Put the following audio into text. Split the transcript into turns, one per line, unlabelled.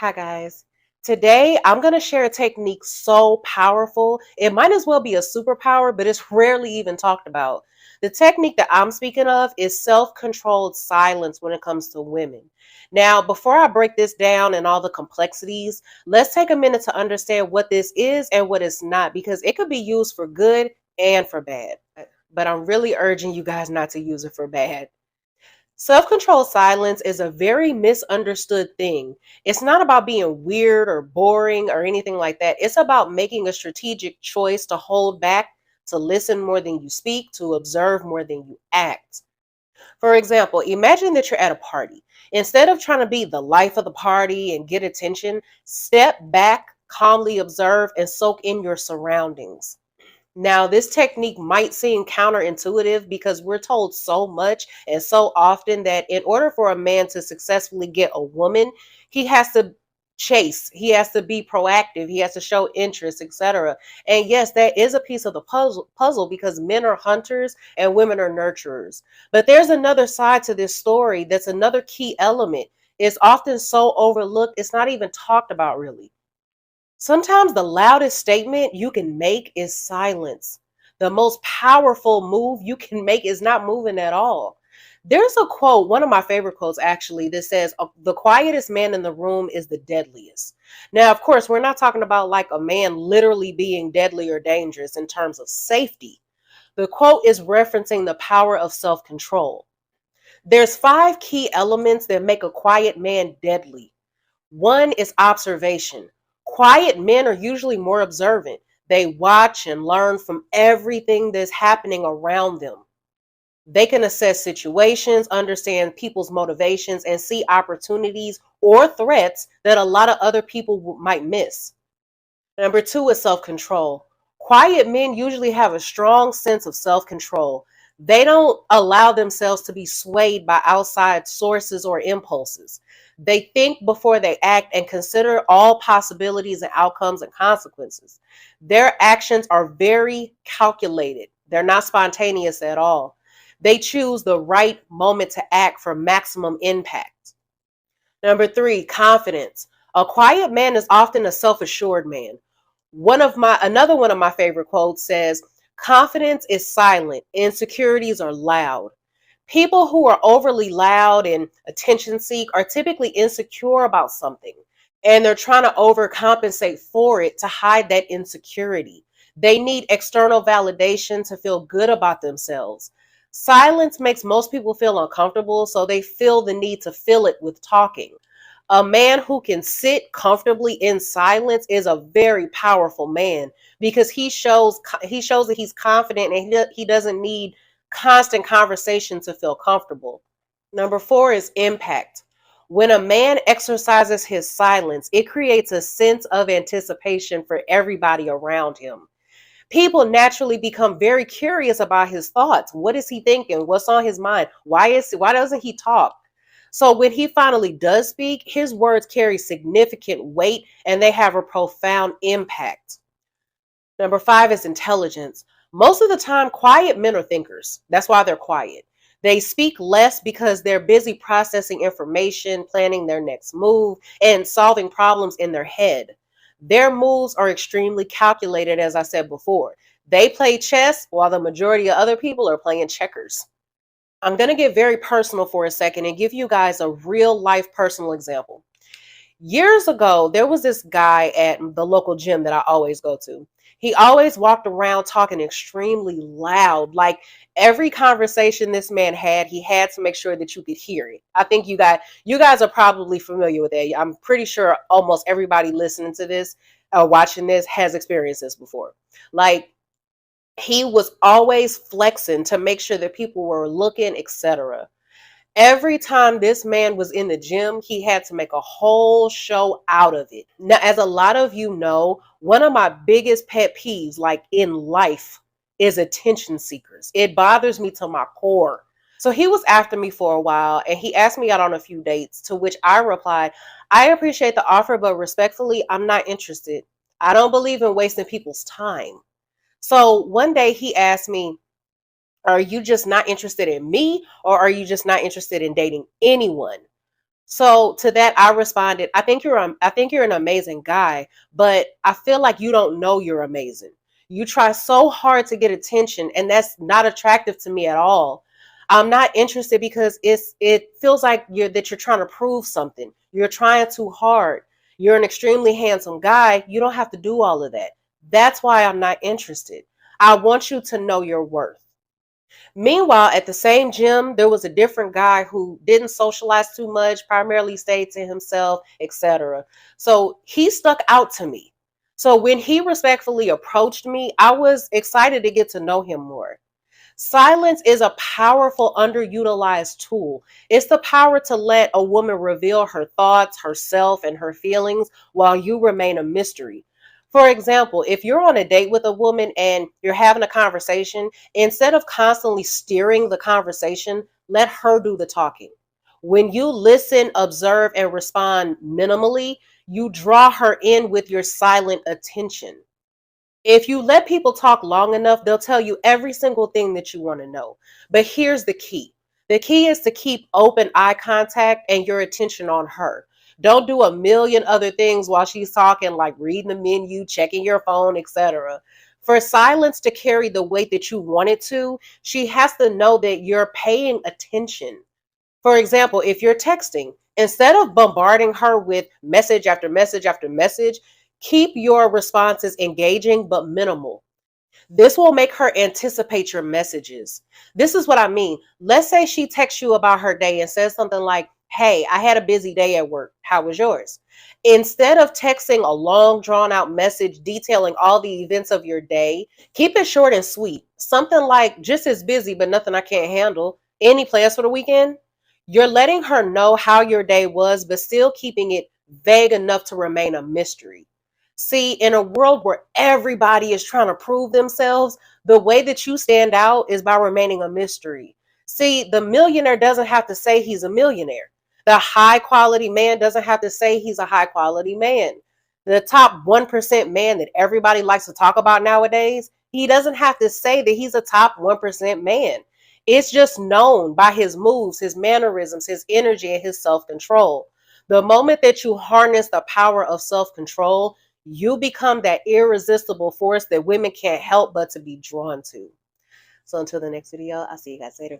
Hi, guys. Today, I'm going to share a technique so powerful, it might as well be a superpower, but it's rarely even talked about. The technique that I'm speaking of is self controlled silence when it comes to women. Now, before I break this down and all the complexities, let's take a minute to understand what this is and what it's not, because it could be used for good and for bad. But I'm really urging you guys not to use it for bad. Self controlled silence is a very misunderstood thing. It's not about being weird or boring or anything like that. It's about making a strategic choice to hold back, to listen more than you speak, to observe more than you act. For example, imagine that you're at a party. Instead of trying to be the life of the party and get attention, step back, calmly observe, and soak in your surroundings. Now, this technique might seem counterintuitive because we're told so much and so often that in order for a man to successfully get a woman, he has to chase, he has to be proactive, he has to show interest, etc. And yes, that is a piece of the puzzle because men are hunters and women are nurturers. But there's another side to this story that's another key element. It's often so overlooked, it's not even talked about really. Sometimes the loudest statement you can make is silence. The most powerful move you can make is not moving at all. There's a quote, one of my favorite quotes actually, that says, "The quietest man in the room is the deadliest." Now, of course, we're not talking about like a man literally being deadly or dangerous in terms of safety. The quote is referencing the power of self control. There's five key elements that make a quiet man deadly. One is observation. Quiet men are usually more observant. They watch and learn from everything that's happening around them. They can assess situations, understand people's motivations, and see opportunities or threats that a lot of other people might miss. Number two is self control. Quiet men usually have a strong sense of self control. They don't allow themselves to be swayed by outside sources or impulses. They think before they act and consider all possibilities and outcomes and consequences. Their actions are very calculated, they're not spontaneous at all. They choose the right moment to act for maximum impact. Number three, confidence. A quiet man is often a self-assured man. Another one of my favorite quotes says, "Confidence is silent, insecurities are loud." People who are overly loud and attention seek are typically insecure about something, and they're trying to overcompensate for it to hide that insecurity. They need external validation to feel good about themselves. Silence makes most people feel uncomfortable, so they feel the need to fill it with talking. A man who can sit comfortably in silence is a very powerful man because he shows that he's confident and he doesn't need constant conversation to feel comfortable. Number four is impact. When a man exercises his silence, it creates a sense of anticipation for everybody around him. People naturally become very curious about his thoughts. What is he thinking? What's on his mind? Why doesn't he talk? So when he finally does speak, his words carry significant weight and they have a profound impact. Number five is intelligence. Most of the time, quiet men are thinkers. That's why they're quiet. They speak less because they're busy processing information, planning their next move, and solving problems in their head. Their moves are extremely calculated, as I said before. They play chess while the majority of other people are playing checkers. I'm going to get very personal for a second and give you guys a real life personal example. Years ago, there was this guy at the local gym that I always go to. He always walked around talking extremely loud. Like every conversation this man had, he had to make sure that you could hear it. I think you guys are probably familiar with that. I'm pretty sure almost everybody listening to this or watching this has experienced this before. Like he was always flexing to make sure that people were looking, etc. Every time this man was in the gym, he had to make a whole show out of it. Now, as a lot of you know, one of my biggest pet peeves, like in life, is attention seekers. It bothers me to my core. So he was after me for a while and he asked me out on a few dates, to which I replied, "I appreciate the offer, but respectfully, I'm not interested. I don't believe in wasting people's time." So one day he asked me, "Are you just not interested in me or are you just not interested in dating anyone?" So to that, I responded, I think you're an amazing guy, but I feel like you don't know you're amazing. You try so hard to get attention, and that's not attractive to me at all. I'm not interested because it feels like you're trying to prove something. You're trying too hard. You're an extremely handsome guy. You don't have to do all of that. That's why I'm not interested. I want you to know your worth. Meanwhile, at the same gym, there was a different guy who didn't socialize too much, primarily stayed to himself, etc. So he stuck out to me. So when he respectfully approached me, I was excited to get to know him more. Silence is a powerful, underutilized tool. It's the power to let a woman reveal her thoughts, herself, and her feelings while you remain a mystery. For example, if you're on a date with a woman and you're having a conversation, instead of constantly steering the conversation, let her do the talking. When you listen, observe, and respond minimally, you draw her in with your silent attention. If you let people talk long enough, they'll tell you every single thing that you want to know. But here's the key: the key is to keep open eye contact and your attention on her. Don't do a million other things while she's talking, like reading the menu, checking your phone, etc. For silence to carry the weight that you want it to, she has to know that you're paying attention. For example, if you're texting, instead of bombarding her with message after message after message, keep your responses engaging but minimal. This will make her anticipate your messages. This is what I mean. Let's say she texts you about her day and says something like, "Hey, I had a busy day at work. How was yours?" Instead of texting a long, drawn out message detailing all the events of your day, keep it short and sweet. Something like, "Just as busy, but nothing I can't handle. Any plans for the weekend?" You're letting her know how your day was, but still keeping it vague enough to remain a mystery. See, in a world where everybody is trying to prove themselves, the way that you stand out is by remaining a mystery. See, the millionaire doesn't have to say he's a millionaire. The high quality man doesn't have to say he's a high quality man. The top 1% man that everybody likes to talk about nowadays, he doesn't have to say that he's a top 1% man. It's just known by his moves, his mannerisms, his energy, and his self control. The moment that you harness the power of self control, you become that irresistible force that women can't help but to be drawn to. So until the next video, I'll see you guys later.